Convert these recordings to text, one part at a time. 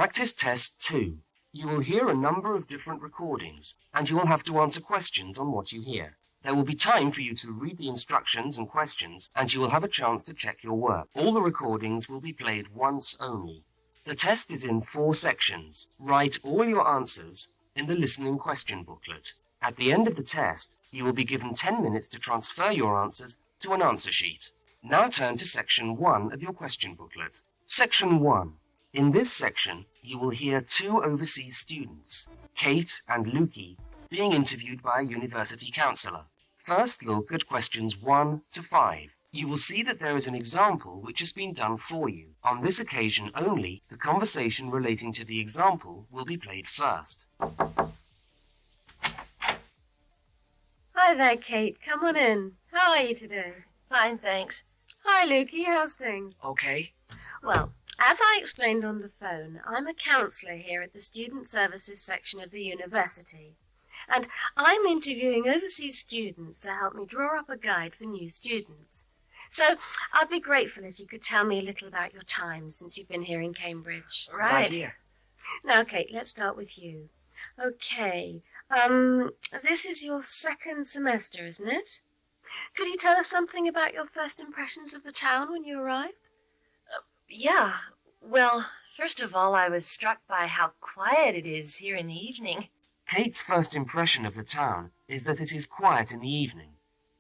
Practice test 2. You will hear a number of different recordings, and you will have to answer questions on what you hear. There will be time for you to read the instructions and questions, and you will have a chance to check your work. All the recordings will be played once only. The test is in 4 sections. Write all your answers in the listening question booklet. At the end of the test, you will be given 10 minutes to transfer your answers to an answer sheet. Now turn to section 1 of your question booklet. Section 1. In this section, you will hear 2 overseas students, Kate and Lukey, being interviewed by a university counsellor. First look at questions 1 to 5. You will see that there is an example which has been done for you. On this occasion only, the conversation relating to the example will be played first. Hi there, Kate. Come on in. How are you today? Fine, thanks. Hi, Lukey. How's things? Okay. Well, as I explained on the phone, I'm a counsellor here at the Student Services section of the university. And I'm interviewing overseas students to help me draw up a guide for new students. So I'd be grateful if you could tell me a little about your time since you've been here in Cambridge. Right. Dear. Now, Kate, let's start with you. Okay, this is your 2nd semester, isn't it? Could you tell us something about your first impressions of the town when you arrived? Yeah. Well, first of all, I was struck by how quiet it is here in the evening. Kate's first impression of the town is that it is quiet in the evening.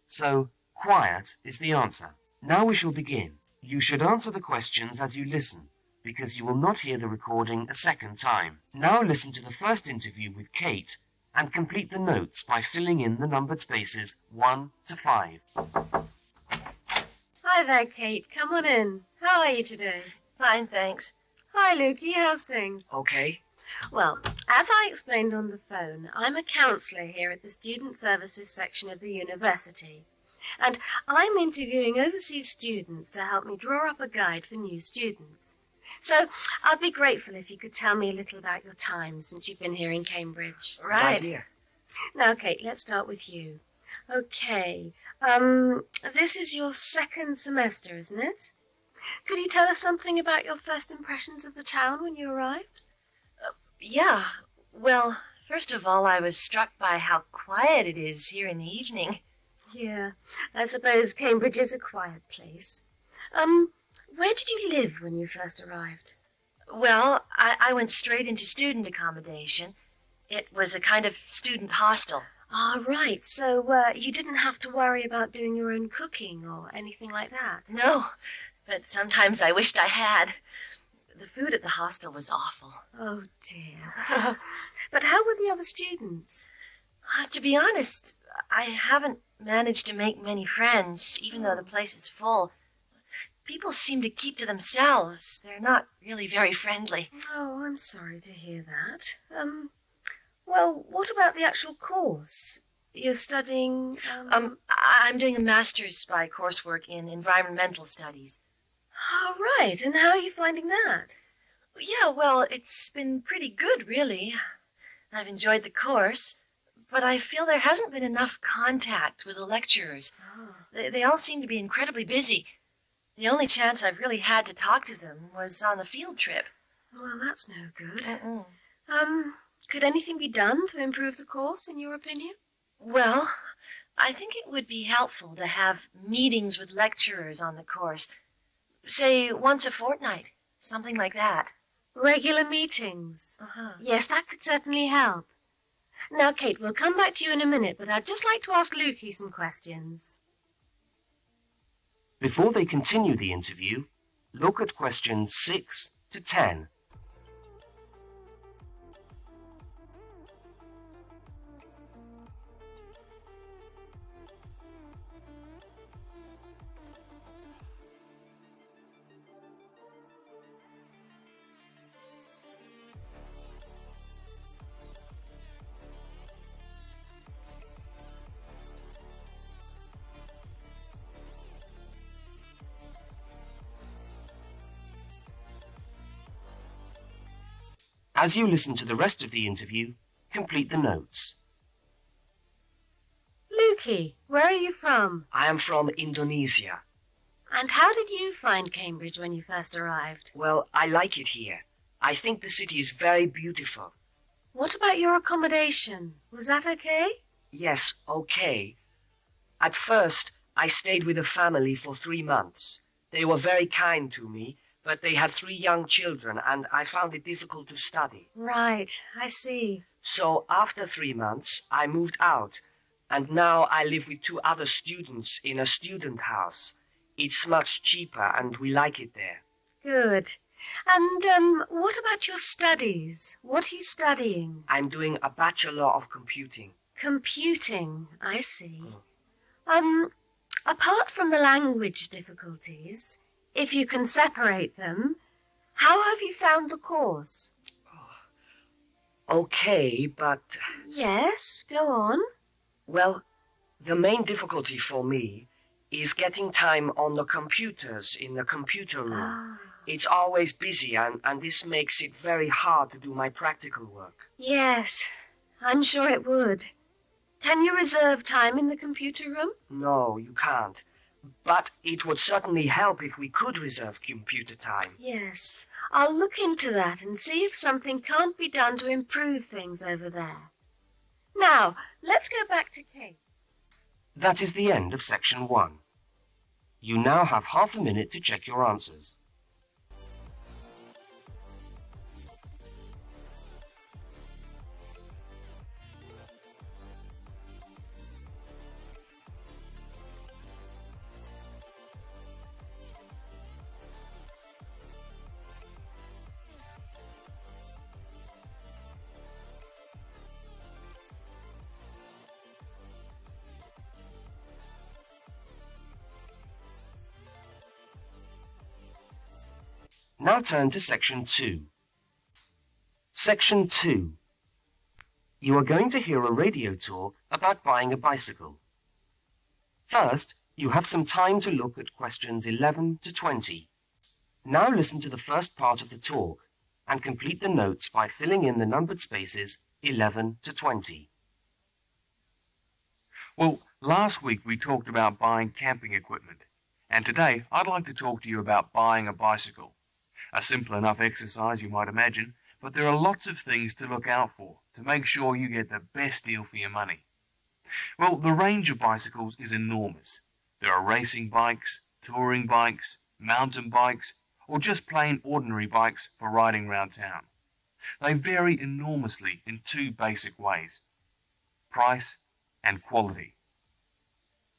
So, quiet is the answer. Now we shall begin. You should answer the questions as you listen, because you will not hear the recording a second time. Now listen to the first interview with Kate and complete the notes by filling in the numbered spaces 1 to 5. Hi there, Kate. Come on in. How are you today? Fine, thanks. Hi, Lukey. How's things? Okay. Well, as I explained on the phone, I'm a counsellor here at the Student Services section of the university. And I'm interviewing overseas students to help me draw up a guide for new students. So I'd be grateful if you could tell me a little about your time since you've been here in Cambridge. Right. Dear. Now, Kate, let's start with you. Okay, this is your 2nd semester, isn't it? Could you tell us something about your first impressions of the town when you arrived? Yeah. Well, first of all, I was struck by how quiet it is here in the evening. Yeah, I suppose Cambridge is a quiet place. Where did you live when you first arrived? Well, I went straight into student accommodation. It was a kind of student hostel. Ah, right. So, you didn't have to worry about doing your own cooking or anything like that? No, but sometimes I wished I had. The food at the hostel was awful. Oh, dear. But how were the other students? To be honest, I haven't managed to make many friends, even though the place is full. People seem to keep to themselves. They're not really very friendly. Oh, I'm sorry to hear that. Well, what about the actual course? You're studying, I'm doing a master's by coursework in environmental studies. Oh, right. And how are you finding that? Yeah, well, it's been pretty good, really. I've enjoyed the course, but I feel there hasn't been enough contact with the lecturers. Oh. They all seem to be incredibly busy. The only chance I've really had to talk to them was on the field trip. Well, that's no good. Mm-mm. Could anything be done to improve the course, in your opinion? Well, I think it would be helpful to have meetings with lecturers on the course. Say once a fortnight, something like that. Regular meetings. Uh-huh. Yes, that could certainly help. Now, Kate, we'll come back to you in a minute, but I'd just like to ask Lukey some questions. Before they continue the interview, look at questions 6 to 10. As you listen to the rest of the interview, complete the notes. Lukey, where are you from? I am from Indonesia. And how did you find Cambridge when you first arrived? Well, I like it here. I think the city is very beautiful. What about your accommodation? Was that okay? Yes, okay. At first, I stayed with a family for 3 months. They were very kind to me, but they had 3 young children and I found it difficult to study. Right, I see. So after 3 months, I moved out, and now I live with 2 other students in a student house. It's much cheaper and we like it there. Good. And what about your studies? What are you studying? I'm doing a Bachelor of Computing. Computing, I see. Apart from the language difficulties, if you can separate them, how have you found the course? Okay, but... Yes, go on. Well, the main difficulty for me is getting time on the computers in the computer room. It's always busy and this makes it very hard to do my practical work. Yes, I'm sure it would. Can you reserve time in the computer room? No, you can't. But it would certainly help if we could reserve computer time. Yes, I'll look into that and see if something can't be done to improve things over there. Now, let's go back to Kate. That is the end of section 1. You now have half a minute to check your answers. Now turn to section 2. Section 2. You are going to hear a radio tour about buying a bicycle. First, you have some time to look at questions 11 to 20. Now listen to the first part of the talk and complete the notes by filling in the numbered spaces 11 to 20. Well, last week we talked about buying camping equipment, and today I'd like to talk to you about buying a bicycle. A simple enough exercise, you might imagine, but there are lots of things to look out for to make sure you get the best deal for your money. Well, the range of bicycles is enormous. There are racing bikes, touring bikes, mountain bikes, or just plain ordinary bikes for riding around town. They vary enormously in 2 basic ways: price and quality.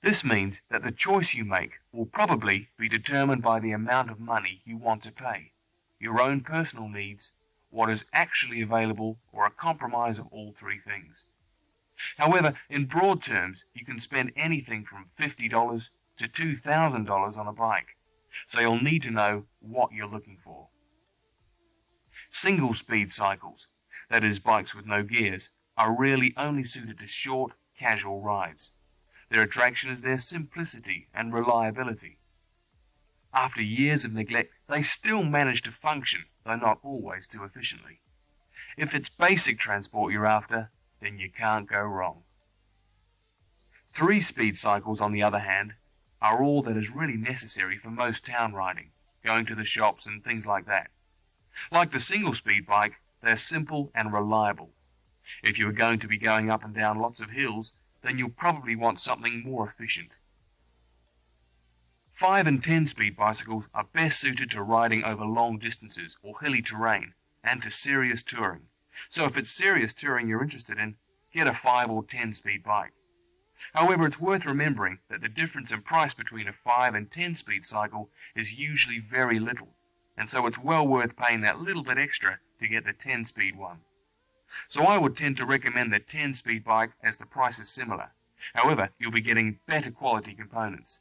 This means that the choice you make will probably be determined by the amount of money you want to pay, your own personal needs, what is actually available, or a compromise of all 3 things. However, in broad terms, you can spend anything from $50 to $2,000 on a bike, so you'll need to know what you're looking for. Single-speed cycles, that is bikes with no gears, are really only suited to short, casual rides. Their attraction is their simplicity and reliability. After years of neglect, they still manage to function, though not always too efficiently. If it's basic transport you're after, then you can't go wrong. 3-speed cycles, on the other hand, are all that is really necessary for most town riding, going to the shops and things like that. Like the single-speed bike, they're simple and reliable. If you are going to be going up and down lots of hills, then you'll probably want something more efficient. 5 and 10-speed bicycles are best suited to riding over long distances or hilly terrain and to serious touring. So if it's serious touring you're interested in, get a 5 or 10-speed bike. However, it's worth remembering that the difference in price between a 5 and 10-speed cycle is usually very little, and so it's well worth paying that little bit extra to get the 10-speed one. So I would tend to recommend the 10-speed bike as the price is similar. However, you'll be getting better quality components.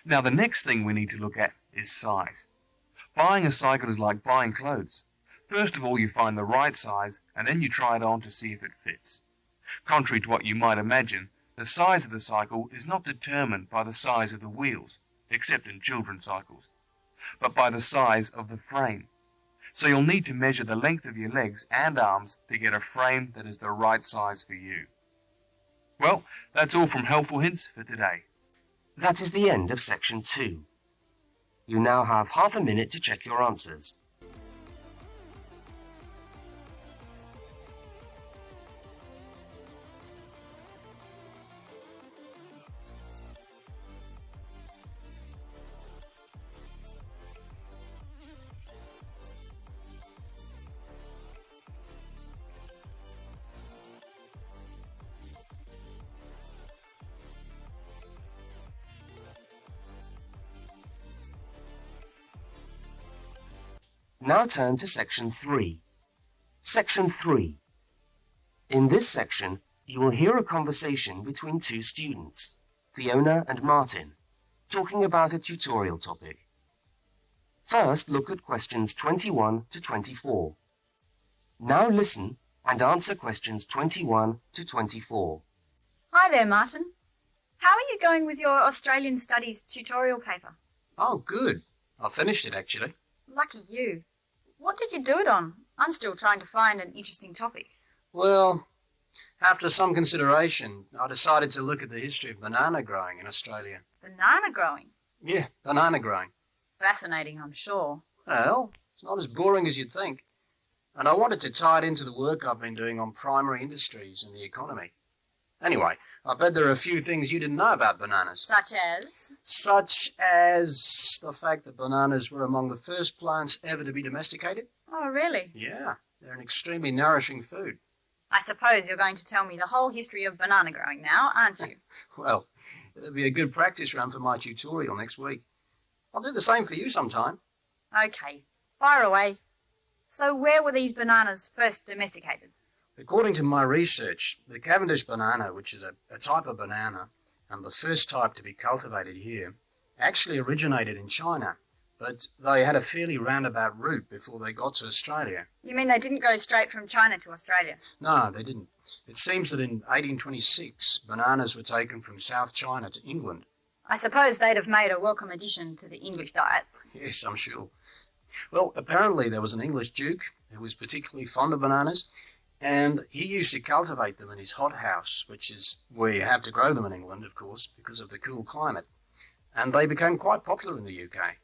Now the next thing we need to look at is size. Buying a cycle is like buying clothes. First of all, you find the right size and then you try it on to see if it fits. Contrary to what you might imagine, the size of the cycle is not determined by the size of the wheels, except in children's cycles, but by the size of the frame. So you'll need to measure the length of your legs and arms to get a frame that is the right size for you. Well, that's all from Helpful Hints for today. That is the end of section 2. You now have half a minute to check your answers. Now turn to Section 3. Section 3. In this section, you will hear a conversation between two students, Fiona and Martin, talking about a tutorial topic. First, look at questions 21 to 24. Now listen and answer questions 21 to 24. Hi there, Martin. How are you going with your Australian Studies tutorial paper? Oh, good. I finished it, actually. Lucky you. What did you do it on? I'm still trying to find an interesting topic. Well, after some consideration, I decided to look at the history of banana growing in Australia. Banana growing? Yeah, banana growing. Fascinating, I'm sure. Well, it's not as boring as you'd think. And I wanted to tie it into the work I've been doing on primary industries and the economy. Anyway, I bet there are a few things you didn't know about bananas. Such as? Such as the fact that bananas were among the first plants ever to be domesticated. Oh, really? Yeah, they're an extremely nourishing food. I suppose you're going to tell me the whole history of banana growing now, aren't you? Well, it'll be a good practice run for my tutorial next week. I'll do the same for you sometime. Okay, fire away. So where were these bananas first domesticated? According to my research, the Cavendish banana, which is a type of banana, and the first type to be cultivated here, actually originated in China, but they had a fairly roundabout route before they got to Australia. You mean they didn't go straight from China to Australia? No, they didn't. It seems that in 1826, bananas were taken from South China to England. I suppose they'd have made a welcome addition to the English diet. Yes, I'm sure. Well, apparently there was an English duke who was particularly fond of bananas, and he used to cultivate them in his hothouse, which is where you have to grow them in England, of course, because of the cool climate. And they became quite popular in the UK.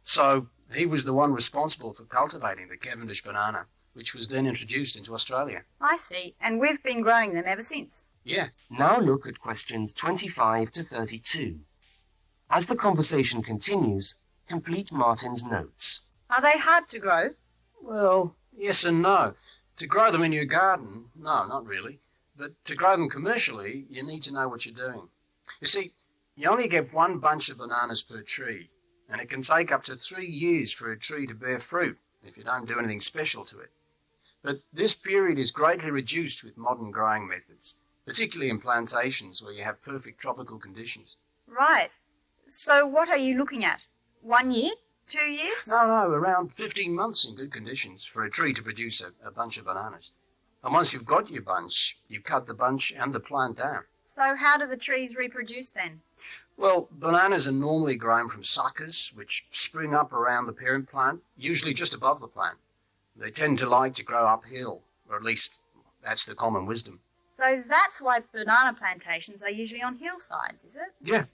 So he was the one responsible for cultivating the Cavendish banana, which was then introduced into Australia. I see, and we've been growing them ever since. Yeah. Now look at questions 25 to 32. As the conversation continues, complete Martin's notes. Are they hard to grow? Well, yes and no. To grow them in your garden, no, not really. But to grow them commercially, you need to know what you're doing. You see, you only get one bunch of bananas per tree, and it can take up to 3 years for a tree to bear fruit if you don't do anything special to it. But this period is greatly reduced with modern growing methods, particularly in plantations where you have perfect tropical conditions. Right. So what are you looking at? 1 year? 2 years? No, around 15 months in good conditions for a tree to produce a bunch of bananas. And once you've got your bunch, you cut the bunch and the plant down. So how do the trees reproduce then? Well, bananas are normally grown from suckers, which spring up around the parent plant, usually just above the plant. They tend to like to grow uphill, or at least that's the common wisdom. So that's why banana plantations are usually on hillsides, is it? Yeah,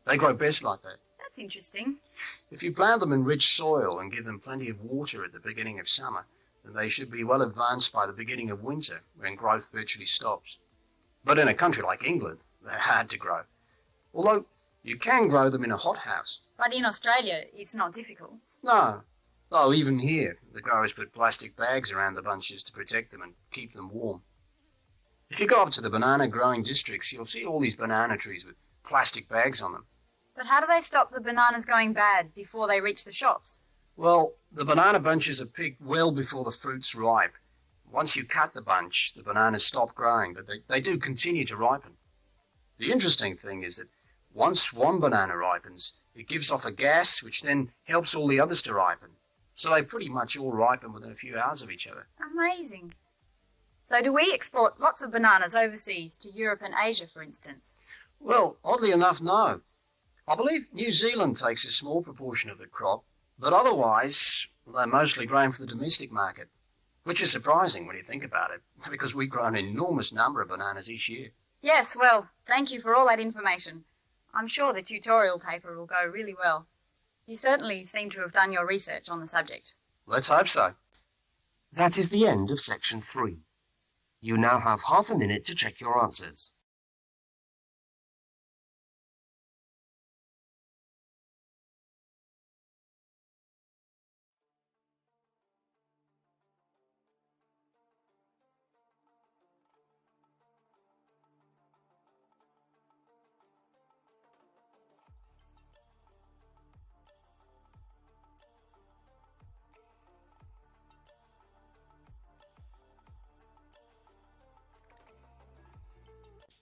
they grow best like that. That's interesting. If you plant them in rich soil and give them plenty of water at the beginning of summer, then they should be well advanced by the beginning of winter, when growth virtually stops. But in a country like England, they're hard to grow. Although you can grow them in a hothouse. But in Australia, it's not difficult. No. Oh, even here, the growers put plastic bags around the bunches to protect them and keep them warm. If you go up to the banana growing districts, you'll see all these banana trees with plastic bags on them. But how do they stop the bananas going bad before they reach the shops? Well, the banana bunches are picked well before the fruit's ripe. Once you cut the bunch, the bananas stop growing, but they do continue to ripen. The interesting thing is that once one banana ripens, it gives off a gas which then helps all the others to ripen. So they pretty much all ripen within a few hours of each other. Amazing. So do we export lots of bananas overseas to Europe and Asia, for instance? Well, oddly enough, no. I believe New Zealand takes a small proportion of the crop, but otherwise they're mostly grown for the domestic market, which is surprising when you think about it, because we grow an enormous number of bananas each year. Yes, well, thank you for all that information. I'm sure the tutorial paper will go really well. You certainly seem to have done your research on the subject. Let's hope so. That is the end of section 3. You now have half a minute to check your answers.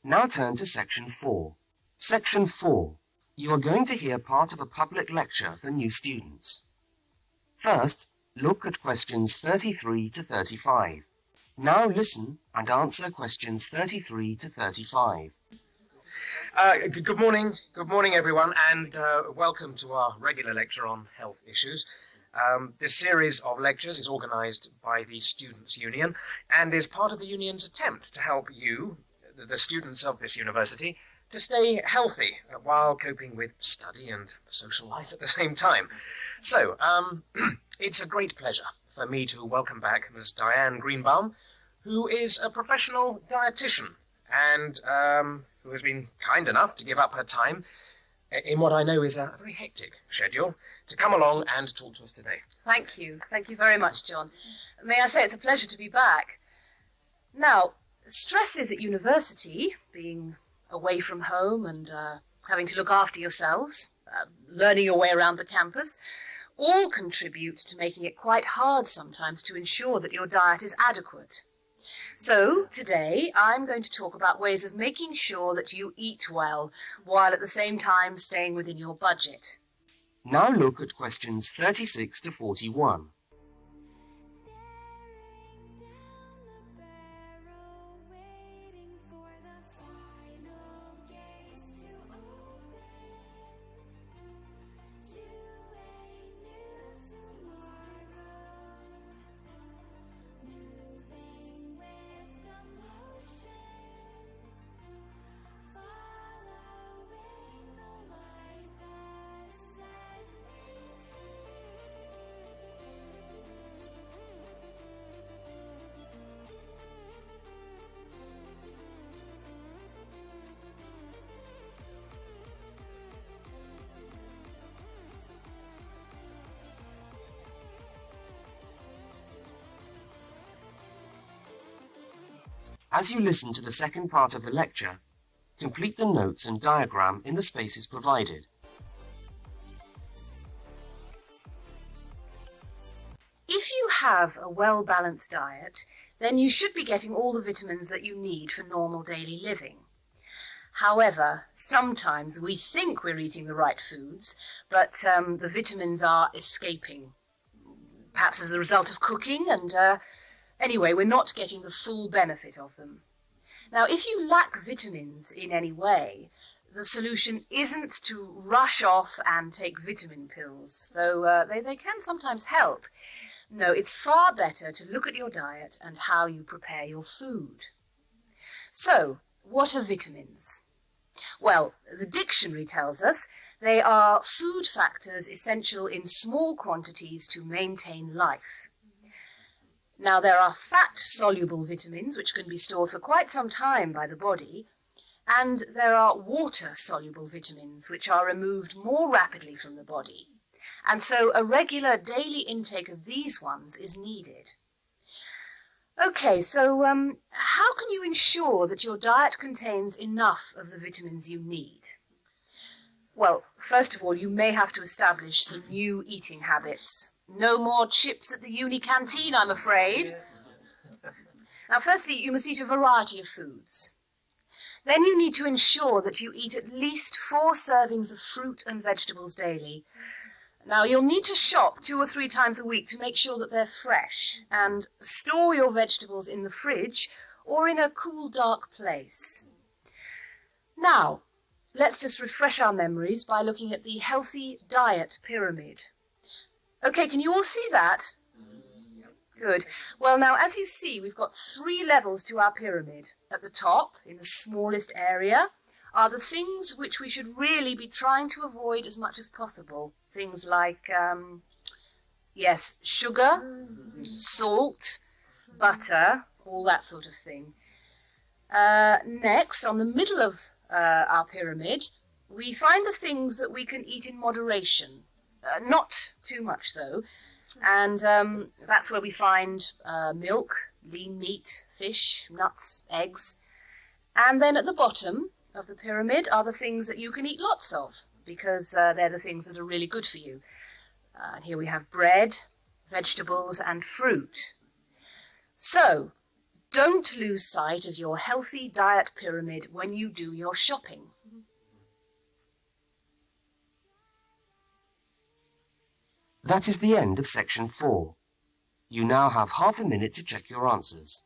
Now turn to Section 4. Section 4. You are going to hear part of a public lecture for new students. First, look at questions 33 to 35. Now listen and answer questions 33 to 35. Good morning. Good morning, everyone, and welcome to our regular lecture on health issues. This series of lectures is organised by the Students' Union and is part of the union's attempt to help you, the students of this university, to stay healthy while coping with study and social life at the same time. So, it's a great pleasure for me to welcome back Ms. Diane Greenbaum, who is a professional dietitian and who has been kind enough to give up her time in what I know is a very hectic schedule to come along and talk to us today. Thank you. Thank you very much, John. May I say it's a pleasure to be back. Now, stresses at university, being away from home and having to look after yourselves, learning your way around the campus, all contribute to making it quite hard sometimes to ensure that your diet is adequate. So, today, I'm going to talk about ways of making sure that you eat well, while at the same time staying within your budget. Now look at questions 36 to 41. As you listen to the second part of the lecture, complete the notes and diagram in the spaces provided. If you have a well-balanced diet, then you should be getting all the vitamins that you need for normal daily living. However, sometimes we think we're eating the right foods, but the vitamins are escaping, perhaps as a result of cooking, and anyway, we're not getting the full benefit of them. Now, if you lack vitamins in any way, the solution isn't to rush off and take vitamin pills, though they can sometimes help. No, it's far better to look at your diet and how you prepare your food. So, what are vitamins? Well, the dictionary tells us they are food factors essential in small quantities to maintain life. Now, there are fat-soluble vitamins, which can be stored for quite some time by the body, and there are water-soluble vitamins, which are removed more rapidly from the body. And so a regular daily intake of these ones is needed. Okay, so how can you ensure that your diet contains enough of the vitamins you need? Well, first of all, you may have to establish some new eating habits. No more chips at the uni canteen, I'm afraid. Now, firstly, you must eat a variety of foods. Then you need to ensure that you eat at least 4 servings of fruit and vegetables daily. Now, you'll need to shop 2 or 3 times a week to make sure that they're fresh, and store your vegetables in the fridge or in a cool, dark place. Now, let's just refresh our memories by looking at the healthy diet pyramid. Okay, can you all see that? Good. Well, now, as you see, we've got 3 levels to our pyramid. At the top, in the smallest area, are the things which we should really be trying to avoid as much as possible. Things like, sugar, salt, butter, all that sort of thing. Next, on the middle of our pyramid, we find the things that we can eat in moderation. Not too much, though. And that's where we find milk, lean meat, fish, nuts, eggs. And then at the bottom of the pyramid are the things that you can eat lots of, because they're the things that are really good for you. Here we have bread, vegetables, and fruit. So, don't lose sight of your healthy diet pyramid when you do your shopping. That is the end of section 4. You now have half a minute to check your answers.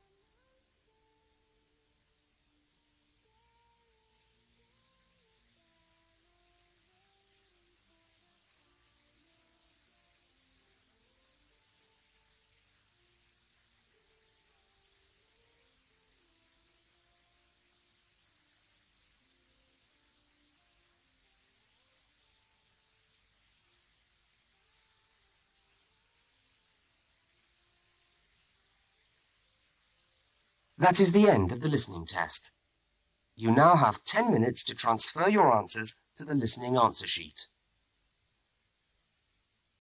That is the end of the listening test. You now have 10 minutes to transfer your answers to the listening answer sheet.